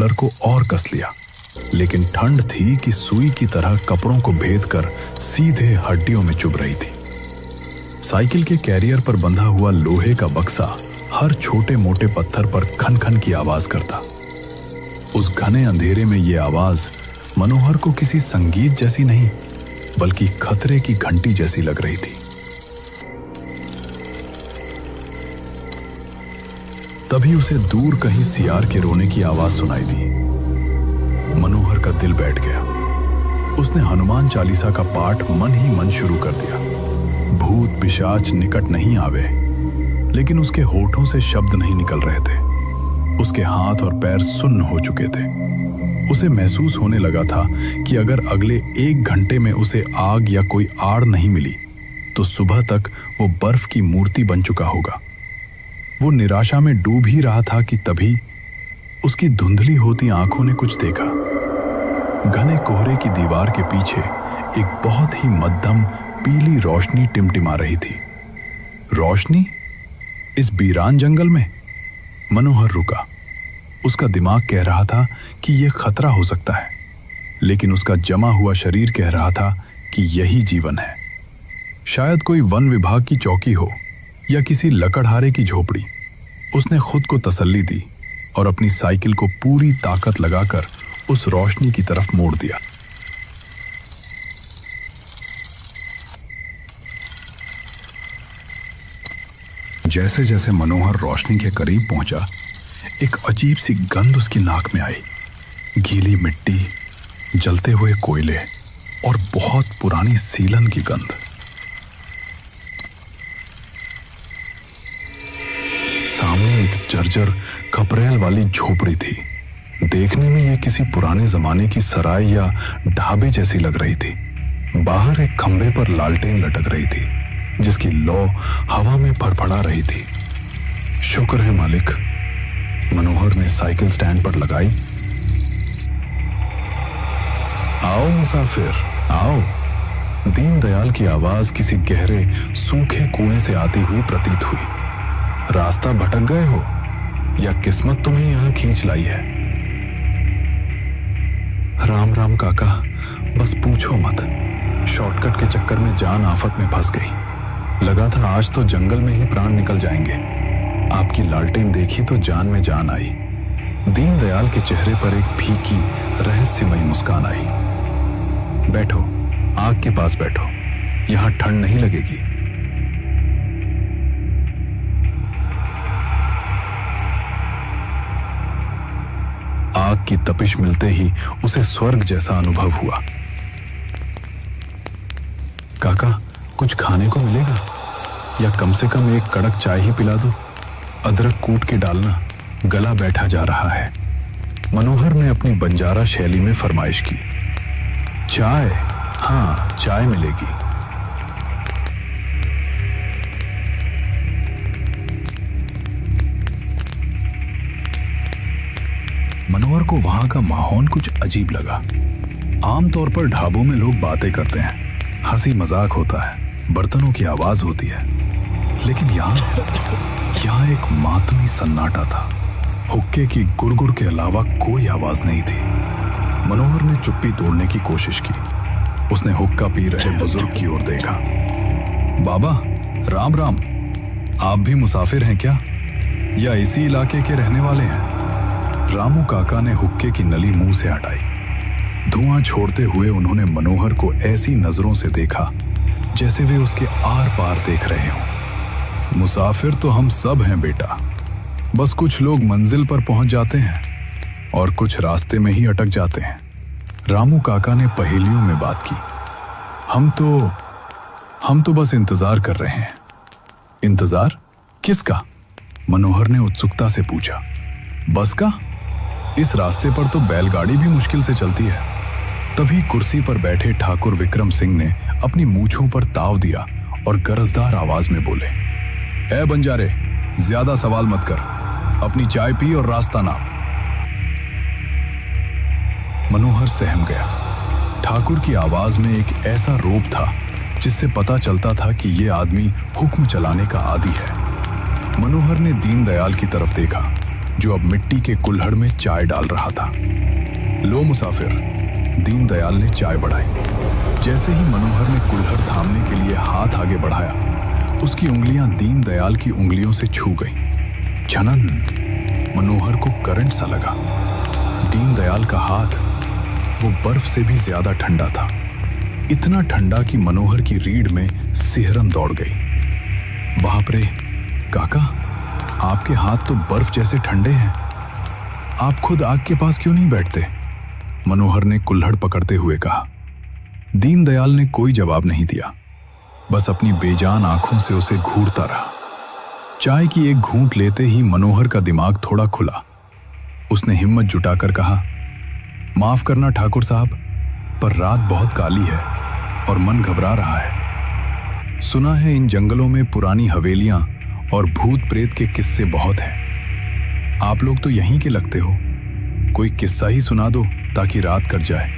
Muffler को और कस लिया, लेकिन ठंड थी कि सुई की तरह कपड़ों को भेद कर सीधे हड्डियों में चुभ रही थी। साइकिल के कैरियर पर बंधा हुआ लोहे का बक्सा हर छोटे मोटे पत्थर पर खन खन की आवाज करता। उस घने अंधेरे में ये आवाज मनोहर को किसी संगीत जैसी नहीं, बल्कि खतरे की घंटी जैसी लग रही थी। तभी उसे दूर कहीं सियार के रोने की आवाज सुनाई दी। मनोहर का दिल बैठ गया। उसने हनुमान चालीसा का पाठ मन ही मन शुरू कर दिया। भूत पिशाच निकट नहीं आवे, लेकिन उसके होठों से शब्द नहीं निकल रहे थे। उसके हाथ और पैर सुन्न हो चुके थे। उसे महसूस होने लगा था कि अगर अगले 1 घंटे में उसे आग या कोई आड़ नहीं मिली तो सुबह तक वो बर्फ की मूर्ति बन चुका होगा। वो निराशा में डूब ही रहा था कि तभी उसकी धुंधली होती आंखों ने कुछ देखा। घने कोहरे की दीवार के पीछे एक बहुत ही मध्यम पीली रोशनी टिमटिमा रही थी। रोशनी इस वीरान जंगल में? मनोहर रुका। उसका दिमाग कह रहा था कि यह खतरा हो सकता है, लेकिन उसका जमा हुआ शरीर कह रहा था कि यही जीवन है। शायद कोई वन विभाग की चौकी हो या किसी लकड़हारे की झोपड़ी। उसने खुद को तसल्ली दी और अपनी साइकिल को पूरी ताकत लगाकर उस रोशनी की तरफ मोड़ दिया। जैसे जैसे मनोहर रोशनी के करीब पहुंचा, एक अजीब सी गंध उसकी नाक में आई। गीली मिट्टी, जलते हुए कोयले और बहुत पुरानी सीलन की गंध। सामने एक जर्जर खपरेल वाली झोपड़ी थी। देखने में यह किसी पुराने जमाने की सराय या ढाबे जैसी लग रही थी। बाहर एक खंभे पर लालटेन लटक रही थी, जिसकी लौ हवा में फड़फड़ा रही थी। शुक्र है मालिक, मनोहर ने साइकिल स्टैंड पर लगाई। आओ मुसाफिर, आओ। दीनदयाल की आवाज किसी गहरे सूखे कुएं से आती हुई प्रतीत हुई। रास्ता भटक गए हो या किस्मत तुम्हें यहां खींच लाई है? राम राम काका, बस पूछो मत। शॉर्टकट के चक्कर में जान आफत में फंस गई। लगा था आज तो जंगल में ही प्राण निकल जाएंगे। आपकी लालटेन देखी तो जान में जान आई। दीनदयाल के चेहरे पर एक फीकी रहस्यमयी मुस्कान आई। बैठो, आग के पास बैठो, यहां ठंड नहीं लगेगी। आग की तपिश मिलते ही उसे स्वर्ग जैसा अनुभव हुआ। काका, कुछ खाने को मिलेगा? या कम से कम एक कड़क चाय ही पिला दो। अदरक कूट के डालना, गला बैठा जा रहा है। मनोहर ने अपनी बंजारा शैली में फरमाइश की। चाय? हाँ, चाय मिलेगी। मनोहर को वहां का माहौल कुछ अजीब लगा। आमतौर पर ढाबों में लोग बातें करते हैं, हंसी मजाक होता है, बर्तनों की आवाज होती है, लेकिन यहाँ एक मातमी सन्नाटा था। हुक्के की गुड़गुड़ के अलावा कोई आवाज नहीं थी। मनोहर ने चुप्पी तोड़ने की कोशिश की। उसने हुक्का पी रहे बुजुर्ग की ओर देखा। बाबा, राम राम। आप भी मुसाफिर हैं क्या, या इसी इलाके के रहने वाले हैं? रामू काका ने हुक्के की नली मुंह से हटाई। धुआं छोड़ते हुए उन्होंने मनोहर को ऐसी नजरों से देखा जैसे वे उसके आर पार देख रहे हों। मुसाफिर तो हम सब हैं बेटा, बस कुछ लोग मंजिल पर पहुंच जाते हैं और कुछ रास्ते में ही अटक जाते हैं। रामू काका ने पहेलियों में बात की। हम तो बस इंतजार कर रहे हैं। इंतजार किसका? मनोहर ने उत्सुकता से पूछा। बस का? इस रास्ते पर तो बैलगाड़ी भी मुश्किल से चलती है। तभी कुर्सी पर बैठे ठाकुर विक्रम सिंह ने अपनी मूंछों पर ताव दिया और गरजदार आवाज में बोले, ए बंजारे, ज्यादा सवाल मत कर, अपनी चाय पी और रास्ता नाप। मनोहर सहम गया। ठाकुर की आवाज में एक ऐसा रोब था जिससे पता चलता था कि यह आदमी हुक्म चलाने का आदी है। मनोहर ने दीनदयाल की तरफ देखा। जो अब मिट्टी के कुल्हड़ में चाय डाल रहा था। लो मुसाफिर, दीनदयाल ने चाय बढ़ाई। जैसे ही मनोहर ने कुल्हड़ थामने के लिए हाथ आगे बढ़ाया, उसकी उंगलियां दीनदयाल की उंगलियों से छू गईं। झनन! मनोहर को करंट सा लगा। दीनदयाल का हाथ वो बर्फ से भी ज्यादा ठंडा था, इतना ठंडा कि मनोहर की रीढ़ में सिहरन दौड़ गई। बाप रे काका, आपके हाथ तो बर्फ जैसे ठंडे हैं। आप खुद आग के पास क्यों नहीं बैठते? मनोहर ने कुल्हड़ पकड़ते हुए कहा। दीनदयाल ने कोई जवाब नहीं दिया, बस अपनी बेजान आंखों से उसे घूरता रहा। चाय की एक घूंट लेते ही मनोहर का दिमाग थोड़ा खुला। उसने हिम्मत जुटाकर कहा, माफ करना ठाकुर साहब, पर रात बहुत काली है और मन घबरा रहा है। सुना है इन जंगलों में पुरानी हवेलियां और भूत प्रेत के किस्से बहुत हैं। आप लोग तो यहीं के लगते हो, कोई किस्सा ही सुना दो ताकि रात कट जाए।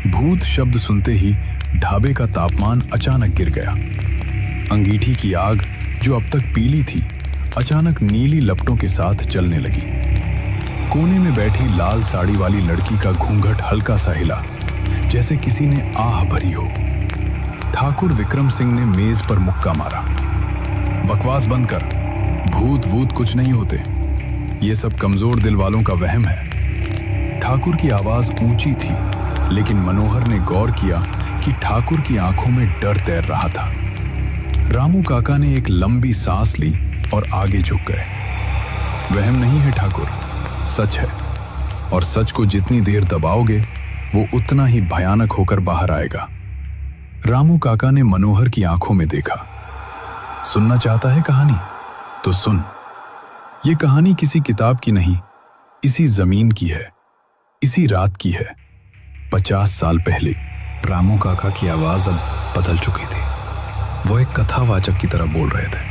भूत शब्द सुनते ही ढाबे का तापमान अचानक गिर गया। अंगीठी की आग जो अब तक पीली थी, अचानक नीली लपटों के साथ जलने लगी। कोने में बैठी लाल साड़ी वाली लड़की का घूंघट हल्का सा हिला, जैसे किसी ने आह भरी हो। ठाकुर विक्रम सिंह ने मेज पर मुक्का मारा। बकवास बंद कर, भूत वूत कुछ नहीं होते, ये सब कमजोर दिल वालों का वहम है। ठाकुर की आवाज ऊंची थी, लेकिन मनोहर ने गौर किया कि ठाकुर की आंखों में डर तैर रहा था। रामू काका ने एक लंबी सांस ली और आगे झुक गए। वहम नहीं है ठाकुर, सच है, और सच को जितनी देर दबाओगे वो उतना ही भयानक होकर बाहर आएगा। रामू काका ने मनोहर की आंखों में देखा। सुनना चाहता है कहानी? तो सुन। ये कहानी किसी किताब की नहीं, इसी जमीन की है, इसी रात की है, 50 साल पहले। रामू काका की आवाज अब बदल चुकी थी। वो एक कथावाचक की तरह बोल रहे थे।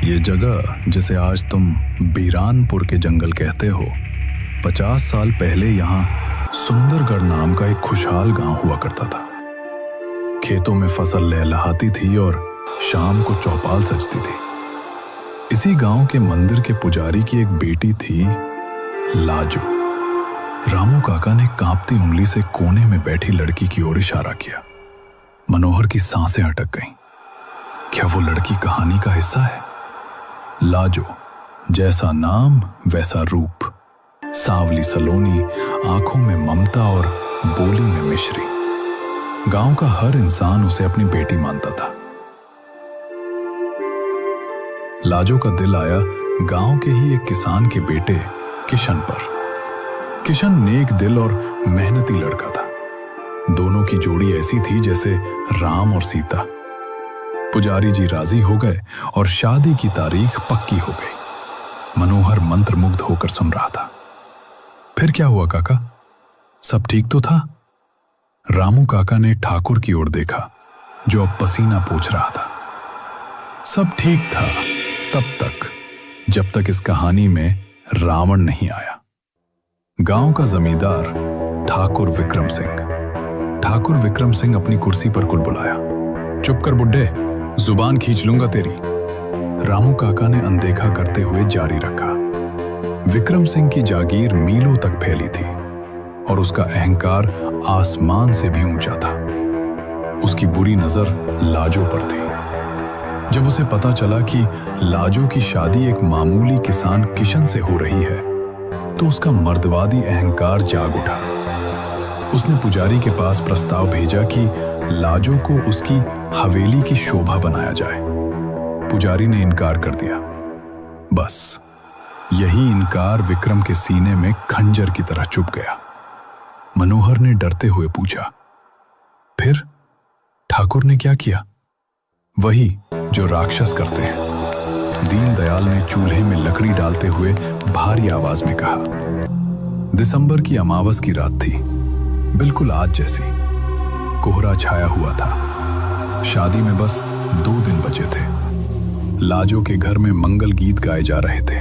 ये जगह जिसे आज तुम बीरानपुर के जंगल कहते हो, 50 साल पहले यहाँ सुंदरगढ़ नाम का एक खुशहाल गांव हुआ करता था। खेतों में फसल लहलहाती थी और शाम को चौपाल सजती थी। इसी गांव के मंदिर के पुजारी की एक बेटी थी, लाजो। रामू काका ने कांपती उंगली से कोने में बैठी लड़की की ओर इशारा किया। मनोहर की सांसें अटक गईं। क्या वो लड़की कहानी का हिस्सा है? लाजो, जैसा नाम वैसा रूप, सांवली सलोनी, आंखों में ममता और बोली में मिश्री। गांव का हर इंसान उसे अपनी बेटी मानता था। लाजो का दिल आया गांव के ही एक किसान के बेटे किशन पर। किशन नेक दिल और मेहनती लड़का था। दोनों की जोड़ी ऐसी थी जैसे राम और सीता। पुजारी जी राजी हो गए और शादी की तारीख पक्की हो गई। मनोहर मंत्रमुग्ध होकर सुन रहा था। फिर क्या हुआ काका? सब ठीक तो था? रामू काका ने ठाकुर की ओर देखा, जो अब पसीना पोंछ रहा था। सब ठीक था तब तक, जब तक इस कहानी में रावण नहीं आया। गांव का जमींदार ठाकुर विक्रम सिंह। ठाकुर विक्रम सिंह अपनी कुर्सी पर कुलबुलाया। चुप कर बुड्ढे, जुबान खींच लूंगा तेरी। रामू काका ने अनदेखा करते हुए जारी रखा। विक्रम सिंह की जागीर मीलों तक फैली थी और उसका अहंकार आसमान से भी ऊंचा था। उसकी बुरी नजर लाजो पर थी। जब उसे पता चला कि लाजो की शादी एक मामूली किसान किशन से हो रही है, तो उसका मर्दवादी अहंकार जाग उठा। उसने पुजारी के पास प्रस्ताव भेजा कि लाजो को उसकी हवेली की शोभा बनाया जाए। पुजारी ने इनकार कर दिया। बस यही इनकार विक्रम के सीने में खंजर की तरह चुभ गया। मनोहर ने डरते हुए पूछा, फिर ठाकुर ने क्या किया? वही जो राक्षस करते हैं। दीनदयाल ने चूल्हे में लकड़ी डालते हुए भारी आवाज में कहा। दिसंबर की अमावस की रात थी, बिल्कुल आज जैसी। कोहरा छाया हुआ था। शादी में बस 2 दिन बचे थे। लाजो के घर में मंगल गीत गाए जा रहे थे।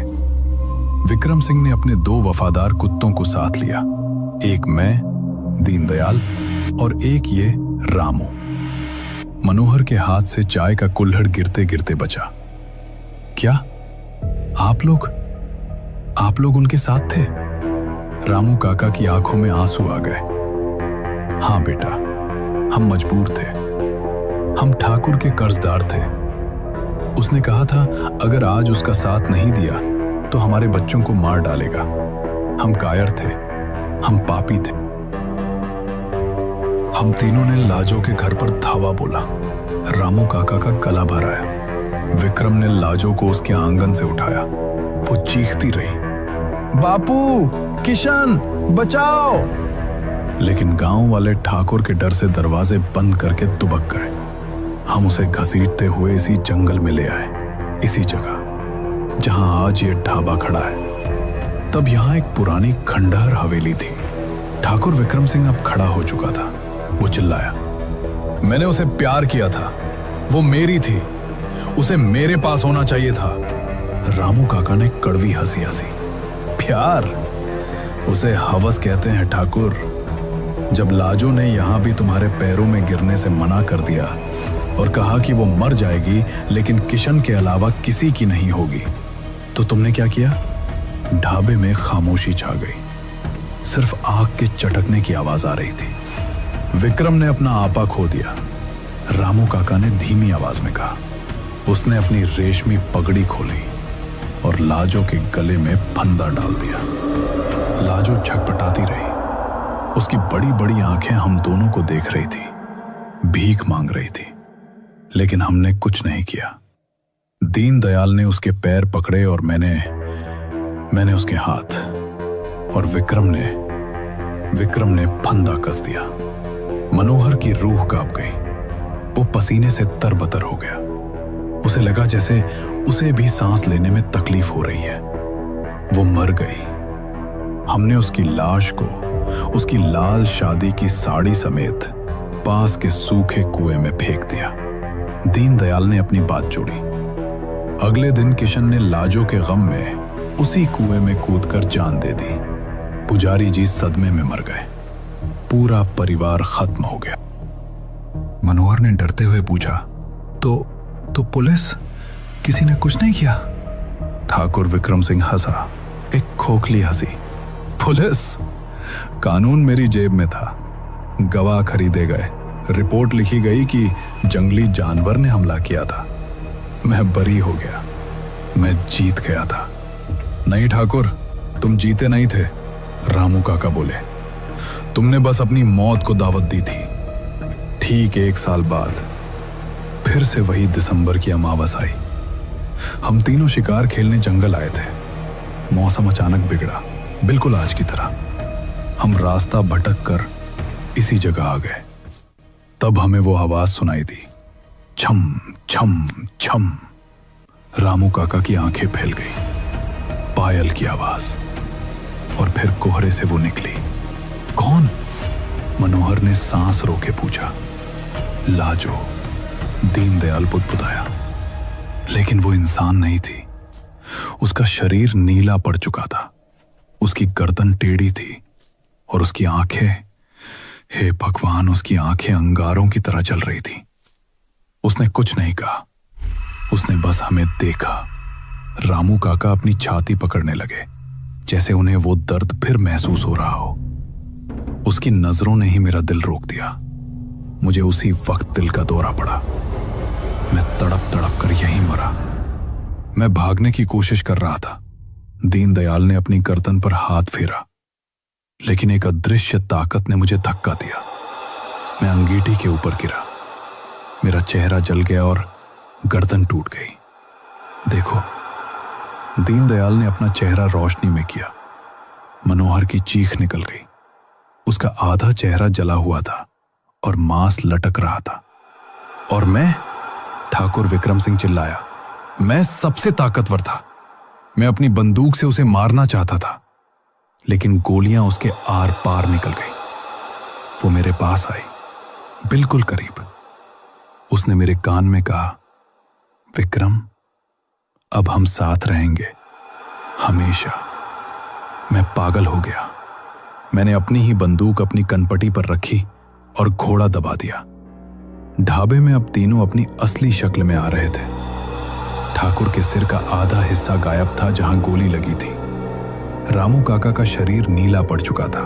विक्रम सिंह ने अपने 2 वफादार कुत्तों को साथ लिया, एक मैं, दीनदयाल, और एक ये रामू। मनोहर के हाथ से चाय का कुल्हड़ गिरते गिरते बचा। क्या आप लोग? आप लोग उनके साथ थे? रामू काका की आंखों में आंसू आ गए। हाँ बेटा, हम मजबूर थे। हम ठाकुर के कर्जदार थे। उसने कहा था अगर आज उसका साथ नहीं दिया तो हमारे बच्चों को मार डालेगा। हम कायर थे, हम पापी थे। हम तीनों ने लाजो के घर पर धावा बोला। रामू काका का गला भर आया। विक्रम ने लाजो को उसके आंगन से उठाया। वो चीखती रही, बापू, किशन, बचाओ। लेकिन गांव वाले ठाकुर के डर से दरवाजे बंद करके दुबक गए। हम उसे घसीटते हुए इसी जंगल में ले आए, इसी जगह जहां आज ये ढाबा खड़ा है। तब यहां एक पुरानी खंडहर हवेली थी। ठाकुर विक्रम सिंह अब खड़ा हो चुका था। वो चिल्लाया, मैंने उसे प्यार किया था, वो मेरी थी, उसे मेरे पास होना चाहिए था। रामू काका ने कड़वी हंसी हंसी, प्यार? उसे हवस कहते हैं ठाकुर। जब लाजो ने यहां भी तुम्हारे पैरों में गिरने से मना कर दिया और कहा कि वो मर जाएगी लेकिन किशन के अलावा किसी की नहीं होगी, तो तुमने क्या किया? ढाबे में खामोशी छा गई। सिर्फ आग के चटकने की आवाज आ रही थी। विक्रम ने अपना आपा खो दिया। रामू काका ने धीमी आवाज में कहा। उसने अपनी रेशमी पगड़ी खोली और लाजो के गले में फंदा डाल दिया। लाजो छटपटाती रही। उसकी बड़ी बड़ी आंखें हम दोनों को देख रही थी, भीख मांग रही थी, लेकिन हमने कुछ नहीं किया। दीनदयाल ने उसके पैर पकड़े और मैंने उसके हाथ, और विक्रम ने फंदा कस दिया। मनोहर की रूह कांप गई। वो पसीने से तरबतर हो गया। उसे लगा जैसे उसे भी सांस लेने में तकलीफ हो रही है। वो मर गई। हमने उसकी लाश को उसकी लाल शादी की साड़ी समेत पास के सूखे कुएं में फेंक दिया। दीनदयाल ने अपनी बात जोड़ी। अगले दिन किशन ने लाजो के गम में उसी कुएं में कूदकर जान दे दी। पुजारी जी सदमे में मर गए। पूरा परिवार खत्म हो गया। मनोहर ने डरते हुए पूछा, तो पुलिस? किसी ने कुछ नहीं किया? ठाकुर विक्रम सिंह हंसा, एक खोखली हंसी। पुलिस? कानून मेरी जेब में था। गवाह खरीदे गए, रिपोर्ट लिखी गई कि जंगली जानवर ने हमला किया था। मैं बरी हो गया, मैं जीत गया था। नहीं ठाकुर, तुम जीते नहीं थे, रामू काका बोले। तुमने बस अपनी मौत को दावत दी थी। ठीक 1 साल बाद फिर से वही दिसंबर की अमावस आई। हम तीनों शिकार खेलने जंगल आए थे। मौसम अचानक बिगड़ा, बिल्कुल आज की तरह। हम रास्ता भटक कर इसी जगह आ गए। तब हमें वो आवाज सुनाई दी, छम छम छम। रामू काका की आंखें फैल गई। पायल की आवाज, और फिर कोहरे से वो निकली। कौन? मनोहर ने सांस रोके पूछा। लाजो, दीनदयाल बुदबुदाया। लेकिन वो इंसान नहीं थी। उसका शरीर नीला पड़ चुका था, उसकी गर्दन टेढ़ी थी और उसकी आंखें, हे भगवान, उसकी आंखें अंगारों की तरह जल रही थी। उसने कुछ नहीं कहा, उसने बस हमें देखा। रामू काका अपनी छाती पकड़ने लगे, जैसे उन्हें वो दर्द फिर महसूस हो रहा हो। उसकी नजरों ने ही मेरा दिल रोक दिया। मुझे उसी वक्त दिल का दौरा पड़ा। मैं तड़प तड़प कर यहीं मरा। मैं भागने की कोशिश कर रहा था। दीनदयाल ने अपनी गर्दन पर हाथ फेरा, लेकिन एक अदृश्य ताकत ने मुझे धक्का दिया। मैं अंगीठी के ऊपर गिरा। मेरा चेहरा जल गया और गर्दन टूट गई। देखो, दीनदयाल ने अपना चेहरा रोशनी में किया। मनोहर की चीख निकल गई। उसका आधा चेहरा जला हुआ था और मांस लटक रहा था। और मैं? ठाकुर विक्रम सिंह चिल्लाया। मैं सबसे ताकतवर था। मैं अपनी बंदूक से उसे मारना चाहता था, लेकिन गोलियां उसके आर पार निकल गई। वो मेरे पास आई, बिल्कुल करीब। उसने मेरे कान में कहा, विक्रम, अब हम साथ रहेंगे हमेशा। मैं पागल हो गया। मैंने अपनी ही बंदूक अपनी कनपटी पर रखी और घोड़ा दबा दिया। ढाबे में अब तीनों अपनी असली शक्ल में आ रहे थे। ठाकुर के सिर का आधा हिस्सा गायब था जहां गोली लगी थी। रामू काका का शरीर नीला पड़ चुका था।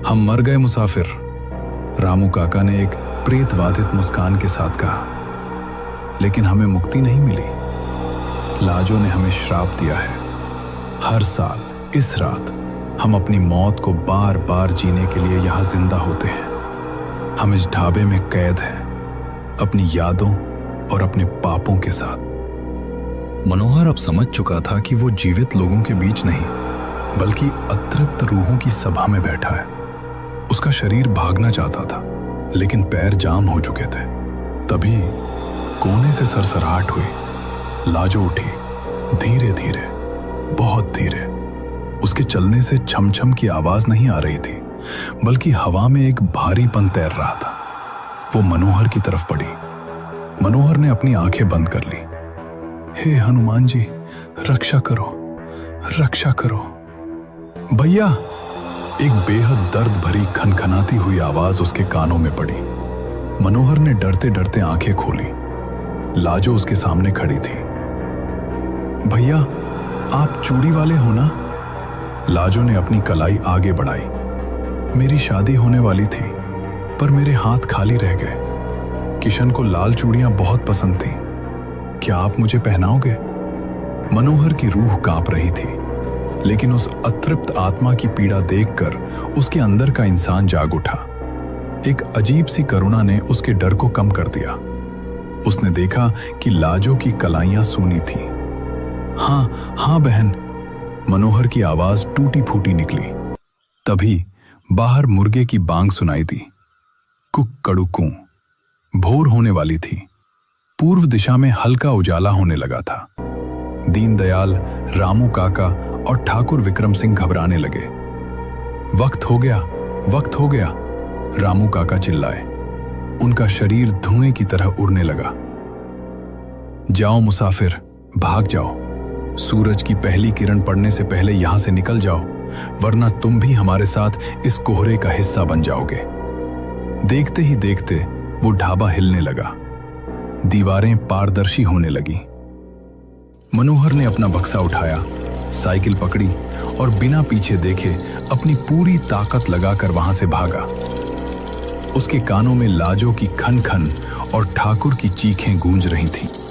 हम मर गए मुसाफिर, रामू काका ने एक प्रेतवादित मुस्कान के साथ कहा। लेकिन हमें मुक्ति नहीं मिली। लाजो ने हमें श्राप दिया है। हर साल इस रात हम अपनी मौत को बार बार जीने के लिए यहां जिंदा होते हैं। हम इस ढाबे में कैद हैं, अपनी यादों और अपने पापों के साथ। मनोहर अब समझ चुका था कि वो जीवित लोगों के बीच नहीं, बल्कि अतृप्त रूहों की सभा में बैठा है। उसका शरीर भागना चाहता था, लेकिन पैर जाम हो चुके थे। तभी कोने से सरसराहट हुई। लाजो उठी, धीरे धीरे, बहुत धीरे। उसके चलने से छमछम की आवाज नहीं आ रही थी, बल्कि हवा में एक भारीपन तैर रहा था। वो मनोहर की तरफ बढ़ी। मनोहर ने अपनी आंखें बंद कर ली। हे हनुमान जी, रक्षा करो, रक्षा करो। भैया! एक बेहद दर्द भरी खनखनाती हुई आवाज उसके कानों में पड़ी। मनोहर ने डरते डरते आंखें खोली। लाजो उसके सामने खड़ी थी। भैया, आप चूड़ी वाले हो ना? लाजो ने अपनी कलाई आगे बढ़ाई। मेरी शादी होने वाली थी, पर मेरे हाथ खाली रह गए। किशन को लाल चूड़ियां बहुत पसंद थीं। क्या आप मुझे पहनाओगे? मनोहर की रूह कांप रही थी, लेकिन उस अतृप्त आत्मा की पीड़ा देखकर उसके अंदर का इंसान जाग उठा। एक अजीब सी करुणा ने उसके डर को कम कर दिया। उसने देखा कि लाजो की कलाइयां सूनी थीं। हाँ हाँ बहन, मनोहर की आवाज टूटी फूटी निकली। तभी बाहर मुर्गे की बांग सुनाई दी। कुक कड़ुकू। भोर होने वाली थी। पूर्व दिशा में हल्का उजाला होने लगा था। दीनदयाल, रामू काका और ठाकुर विक्रम सिंह घबराने लगे। वक्त हो गया, वक्त हो गया, रामू काका चिल्लाए। उनका शरीर धुएं की तरह उड़ने लगा। जाओ मुसाफिर, भाग जाओ। सूरज की पहली किरण पड़ने से पहले यहां से निकल जाओ, वरना तुम भी हमारे साथ इस कोहरे का हिस्सा बन जाओगे। देखते ही देखते वो ढाबा हिलने लगा। दीवारें पारदर्शी होने लगी। मनोहर ने अपना बक्सा उठाया, साइकिल पकड़ी और बिना पीछे देखे अपनी पूरी ताकत लगाकर वहां से भागा। उसके कानों में लाजो की खन खन और ठाकुर की चीखें गूंज रही थीं।